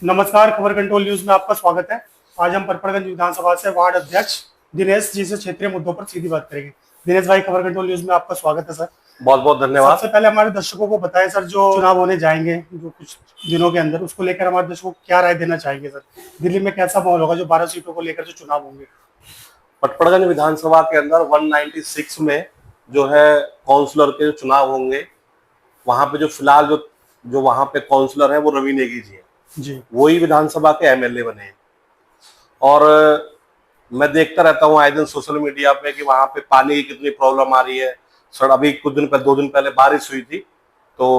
नमस्कार, खबर control news में आपका स्वागत है। आज हम परपड़गंज विधानसभा से वार्ड अध्यक्ष दिनेश जी से क्षेत्रीय मुद्दों पर सीधी बात करेंगे। दिनेश भाई, खबर कंट्रोल न्यूज में आपका स्वागत है सर। बहुत बहुत धन्यवाद। सबसे पहले हमारे दर्शकों को बताएं सर, जो चुनाव होने जाएंगे जो कुछ दिनों के अंदर, उसको लेकर हमारे दर्शकों को क्या राय देना चाहेंगे सर? दिल्ली में कैसा माहौल होगा जो 12 सीटों को लेकर जो चुनाव होंगे? पटपड़गंज विधानसभा के अंदर 196 में जो है काउंसलर के जो चुनाव होंगे, वहां पे जो फिलहाल जो जो वहां पे काउंसलर है वो रवि नेगी जी है जी वही विधानसभा के एमएलए बने हैं। और मैं देखता रहता हूँ आए दिन सोशल मीडिया पे कि वहां पे पानी की कितनी प्रॉब्लम आ रही है। सर अभी कुछ दिन पहले 2 दिन पहले बारिश हुई थी तो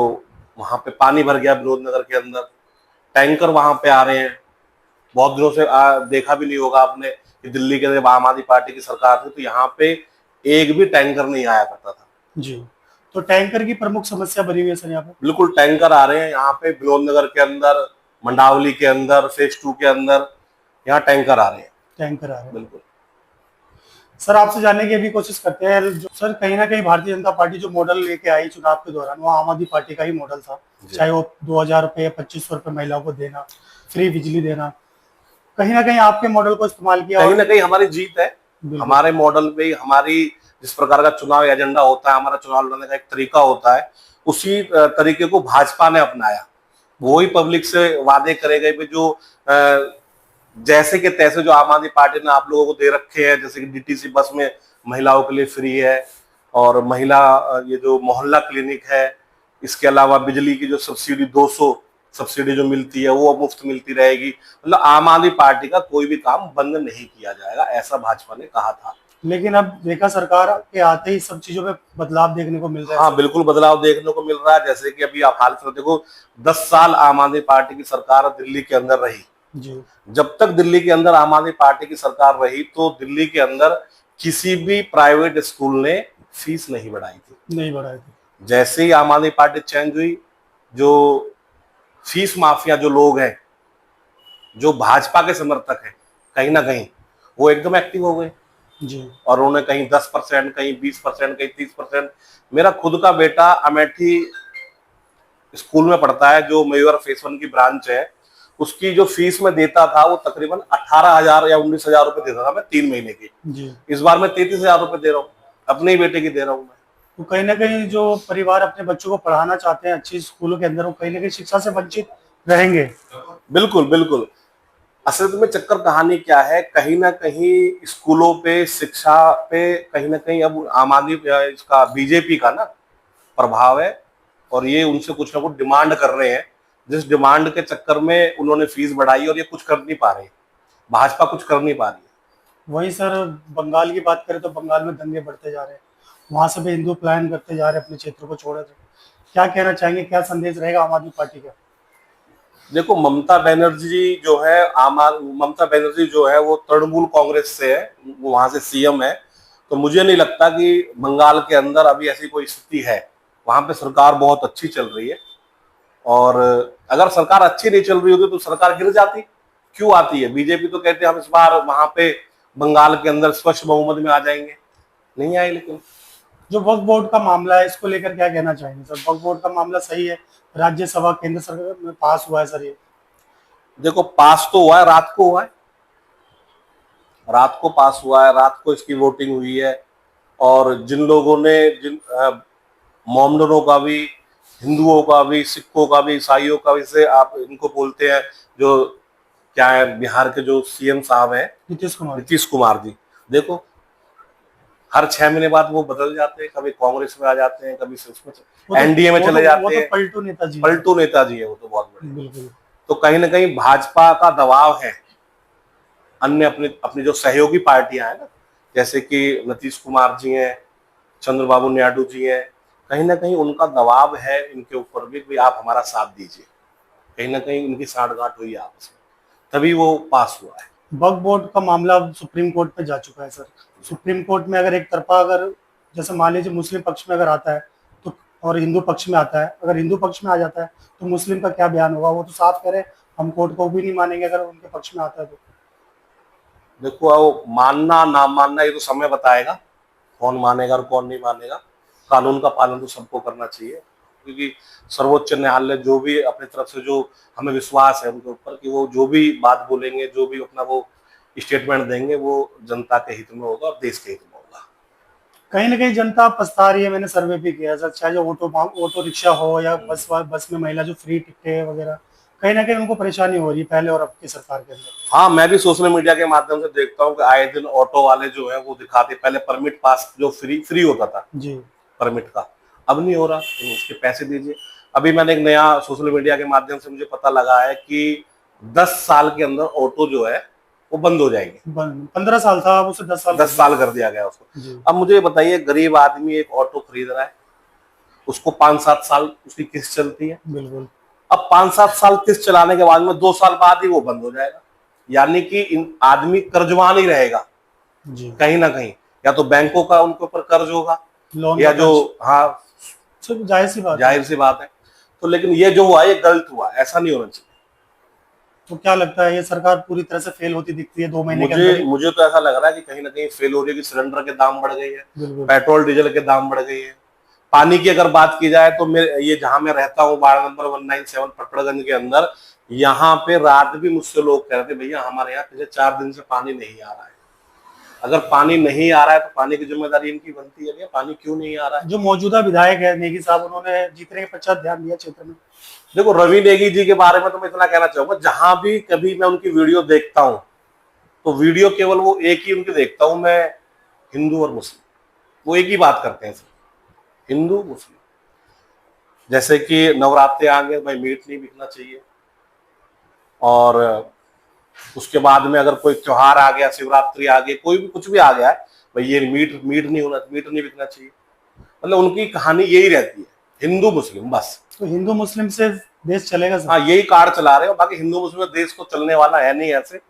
वहां पे पानी भर गया विनोद नगर के अंदर। टैंकर वहां पे आ रहे हैं। बहुत दिनों से देखा भी नहीं होगा आपने कि दिल्ली के जब आम आदमी पार्टी की सरकार थी तो यहाँ पे एक भी टैंकर नहीं आया करता था। जी। तो टैंकर की प्रमुख समस्या बनी हुई है सर यहाँ पे। बिल्कुल टैंकर आ रहे हैं यहाँ पे विनोद नगर के अंदर, मंडावली के अंदर, फेज 2 के अंदर यहाँ टैंकर आ रहे हैं। टैंकर आ रहे हैं। बिल्कुल। सर, आपसे जानने की भी कोशिश करते हैं जो सर, कहीं ना कहीं भारतीय जनता पार्टी जो मॉडल लेके आई चुनाव के दौरान, वो आम आदमी पार्टी का ही मॉडल था। चाहे वो 2,000 रुपये 2,500 रुपये महिलाओं को देना, फ्री बिजली देना, कहीं ना कहीं आपके मॉडल को इस्तेमाल किया। कहीं ना कहीं हमारी जीत है। बिल्कुल। हमारे मॉडल पे ही हमारी जिस प्रकार का चुनाव एजेंडा होता है, हमारा चुनाव लड़ने का एक तरीका होता है, उसी तरीके को भाजपा ने अपनाया। वही पब्लिक से वादे करे गए भी जो जैसे के तैसे जो आम आदमी पार्टी ने आप लोगों को दे रखे हैं, जैसे कि डीटीसी बस में महिलाओं के लिए फ्री है, और महिला ये जो मोहल्ला क्लिनिक है, इसके अलावा बिजली की जो सब्सिडी 200 सब्सिडी जो मिलती है वो मुफ्त मिलती रहेगी। मतलब आम आदमी पार्टी का कोई भी काम बंद नहीं किया जाएगा, ऐसा भाजपा ने कहा था। लेकिन अब देखा, सरकार के आते ही सब चीजों में बदलाव देखने को मिल रहा है। हाँ बिल्कुल बदलाव देखने को मिल रहा है। जैसे कि अभी आप हाल फिलहाल देखो, 10 साल आम आदमी पार्टी की सरकार दिल्ली के अंदर रही। जी। जब तक दिल्ली के अंदर आम आदमी पार्टी की सरकार रही तो दिल्ली के अंदर किसी भी प्राइवेट स्कूल ने फीस नहीं बढ़ाई थी। नहीं बढ़ाए थे। जैसे ही आम आदमी पार्टी चेंज हुई, जो फीस माफिया जो लोग हैं, जो भाजपा के समर्थक हैं, कहीं ना कहीं वो एकदम एक्टिव हो गए। जी। और उन्होंने कहीं 10%, कहीं 20%, कहीं 30%। मेरा खुद का बेटा अमेठी स्कूल में पढ़ता है, जो मयूर फेस 1 की ब्रांच है। उसकी जो फीस में देता था वो तकरीबन 18,000 या 19,000 रुपए देता था मैं 3 महीने की। जी। इस बार मैं 33,000 रुपए दे रहा हूँ, अपने ही बेटे की दे रहा हूँ मैं। तो कहीं ना कहीं जो परिवार अपने बच्चों को पढ़ाना चाहते हैं अच्छी स्कूलों के अंदर, वो कहीं ना कहीं शिक्षा से वंचित रहेंगे। बिल्कुल बिल्कुल। असल में चक्कर कहानी क्या है, कहीं ना कहीं स्कूलों पे, शिक्षा पे कहीं ना कहीं अब आम आदमी इसका बीजेपी का ना प्रभाव है। और ये उनसे कुछ ना कुछ डिमांड कर रहे हैं, जिस डिमांड के चक्कर में उन्होंने फीस बढ़ाई और ये कुछ कर नहीं पा रहे। भाजपा कुछ कर नहीं पा रही है। वहीं सर, बंगाल की बात करें तो बंगाल में दंगे बढ़ते जा रहे हैं। वहां से भी हिंदू पलायन करते जा रहे हैं, अपने क्षेत्र को छोड़ रहे। क्या कहना चाहेंगे, क्या संदेश रहेगा आम आदमी पार्टी का? देखो ममता बनर्जी जो है वो तृणमूल कांग्रेस से है, वो वहां से सीएम है। तो मुझे नहीं लगता कि बंगाल के अंदर अभी ऐसी कोई स्थिति है। वहां पे सरकार बहुत अच्छी चल रही है। और अगर सरकार अच्छी नहीं चल रही होती तो सरकार गिर जाती। क्यों आती है? बीजेपी तो कहते हैं हम इस बार वहां पे बंगाल के अंदर स्पष्ट बहुमत में आ जाएंगे, नहीं आए। लेकिन जो वक्फ बोर्ड का मामला है, इसको लेकर क्या कहना चाहेंगे सर? वक्फ बोर्ड का मामला सही है, राज्यसभा केंद्र सरकार में पास हुआ है सर ये। देखो, पास तो हुआ है, रात को हुआ है, रात को पास हुआ है, रात को इसकी वोटिंग हुई है। और जिन लोगों ने, जिन मोमडनों का भी, हिंदुओं का भी, सिखों का भी, ईसाइयों का भी, से आप इनको बोलते हैं, जो क्या है, बिहार के जो सीएम साहब हैं नीतीश कुमार जी। देखो, हर 6 महीने बाद वो बदल जाते हैं, कभी कांग्रेस में आ जाते हैं, कभी उसमें एनडीए में चले जाते हैं। पलटू नेताजी, पलटू नेताजी है वो तो बहुत बड़े। बिल्कुल। तो कहीं ना कहीं भाजपा का दबाव है। अन्य अपनी अपनी जो सहयोगी पार्टियां हैं ना, जैसे कि नीतीश कुमार जी हैं, चंद्रबाबू नायडू जी हैं, कहीं ना कहीं उनका दबाव है इनके ऊपर भी आप हमारा साथ दीजिए। कहीं ना कहीं इनकी साठगांठ हुई है आपस में, तभी वो पास हुआ है। वक्फ बोर्ड का मामला सुप्रीम कोर्ट पे जा चुका है सर। सुप्रीम कोर्ट में अगर एक तरफा, अगर जैसे मान लीजिए मुस्लिम पक्ष में अगर आता है तो, और हिंदू पक्ष में आता है, अगर हिंदू पक्ष में आ जाता है तो मुस्लिम का क्या बयान होगा? वो तो साफ कह रहे हैं हम कोर्ट को भी नहीं मानेंगे अगर उनके पक्ष में आता है तो। देखो, अब मानना ना मानना ये तो समय बताएगा, कौन मानेगा और कौन नहीं मानेगा। कानून का पालन तो सबको करना चाहिए। क्योंकि सर्वोच्च न्यायालय जो भी अपनी तरफ से जो हमें विश्वास है उनके ऊपर कि वो जो भी बात बोलेंगे, जो भी अपना वो स्टेटमेंट देंगे, वो जनता के हित में होगा और देश के हित में होगा। कहीं ना कहीं जनता पछता रही है, मैंने सर्वे भी किया सर, चाहे जो ऑटो रिक्शा हो या बस में महिला जो फ्री टिकटें वगैरह, कहीं ना कहीं उनको परेशानी हो रही है पहले और अब की सरकार के अंदर। हाँ, मैं भी सोशल मीडिया के माध्यम से देखता हूँ कि आए दिन ऑटो वाले जो है वो दिखाते, पहले परमिट पास जो फ्री होता था जी। परमिट का, अब नहीं हो रहा, तो उसके पैसे दीजिए। अभी मैंने एक नया सोशल मीडिया के माध्यम से मुझे पता लगा है कि 10 साल के अंदर ऑटो जो है वो बंद हो जाएंगे। 15 साल था, अब उसे 10 साल 10 साल कर दिया गया उसको। जी। अब मुझे बताइए, गरीब आदमी एक ऑटो खरीद रहा है, उसको 5-7 साल उसकी किस्त चलती है। बिल्कुल। अब 5-7 साल किस्त चलाने के बाद में 2 साल बाद ही वो बंद हो जाएगा, यानी कि इन आदमी कर्जवान ही रहेगा जी। कहीं ना कहीं, या तो बैंकों का उनके ऊपर कर्ज होगा, लोन या जो, हाँ सब जाहिर सी बात है। जाहिर सी बात है। तो लेकिन ये जो हुआ ये गलत हुआ, ऐसा नहीं होना चाहिए। तो क्या लगता है, ये सरकार पूरी तरह से फेल होती दिखती है 2 महीने के अंदर मुझे ही? मुझे तो ऐसा लग रहा है कि कहीं ना कहीं फेल हो रही है, कि सिलेंडर के दाम बढ़ गए हैं, बिल्कुल। पेट्रोल डीजल के दाम बढ़ गए हैं। पानी की अगर बात की जाए तो ये जहां मैं रहता हूँ, वार्ड नंबर 197 पटपड़गंज के अंदर, यहाँ पे रात भी मुझसे लोग कह रहे थे, भैया हमारे यहाँ पिछले 4 दिन से पानी नहीं आ रहा है। अगर पानी नहीं आ रहा है तो पानी की जिम्मेदारी इनकी बनती है, पानी क्यों नहीं आ रहा है। जो मौजूदा विधायक है नेगी साहब, उन्होंने जीतने के पश्चात ध्यान दिया क्षेत्र में? देखो, रवि नेगी जी के बारे में तो मैं इतना कहना चाहूंगा, जहां भी कभी मैं उनकी वीडियो देखता हूं तो वीडियो केवल वो एक ही उनकी देखता हूं मैं, हिंदू और मुस्लिम, वो एक ही बात करते हैं, हिंदू मुस्लिम। जैसे कि नवरात्रे आ गए, भाई मीट नहीं बिकना चाहिए, और उसके बाद में अगर कोई त्योहार आ गया, शिवरात्रि आ गई, कोई भी कुछ भी आ गया है, भाई ये मीट नहीं बिकना चाहिए। मतलब उनकी कहानी यही रहती है, हिंदू मुस्लिम बस। तो हिंदू मुस्लिम से देश चलेगा सर? हाँ, यही कार्ड चला रहे हो, बाकी हिंदू मुस्लिम देश को चलने वाला है नहीं ऐसे।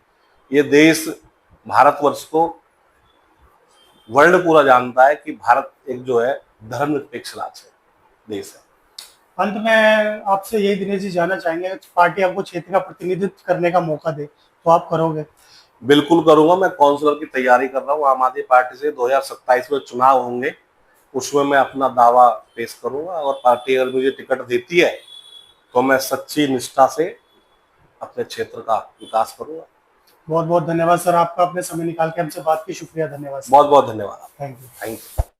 ये देश, भारतवर्ष को वर्ल्ड पूरा जानता है कि भारत एक जो है धर्मनिरपेक्ष राज्य देश है। अंत में आपसे यही दिनेश जी जानना चाहेंगे, अगर पार्टी आपको क्षेत्र का प्रतिनिधित्व करने का मौका दे तो आप करोगे? बिल्कुल करूंगा, मैं काउंसलर की तैयारी कर रहा हूँ आम आदमी पार्टी से। 2027 में चुनाव होंगे, उसमें मैं अपना दावा पेश करूंगा, और पार्टी अगर मुझे टिकट देती है तो मैं सच्ची निष्ठा से अपने क्षेत्र का विकास करूंगा। बहुत बहुत धन्यवाद सर, आपका अपने समय निकाल के हमसे बात की, शुक्रिया, धन्यवाद। बहुत बहुत धन्यवाद। Thank you. Thank you.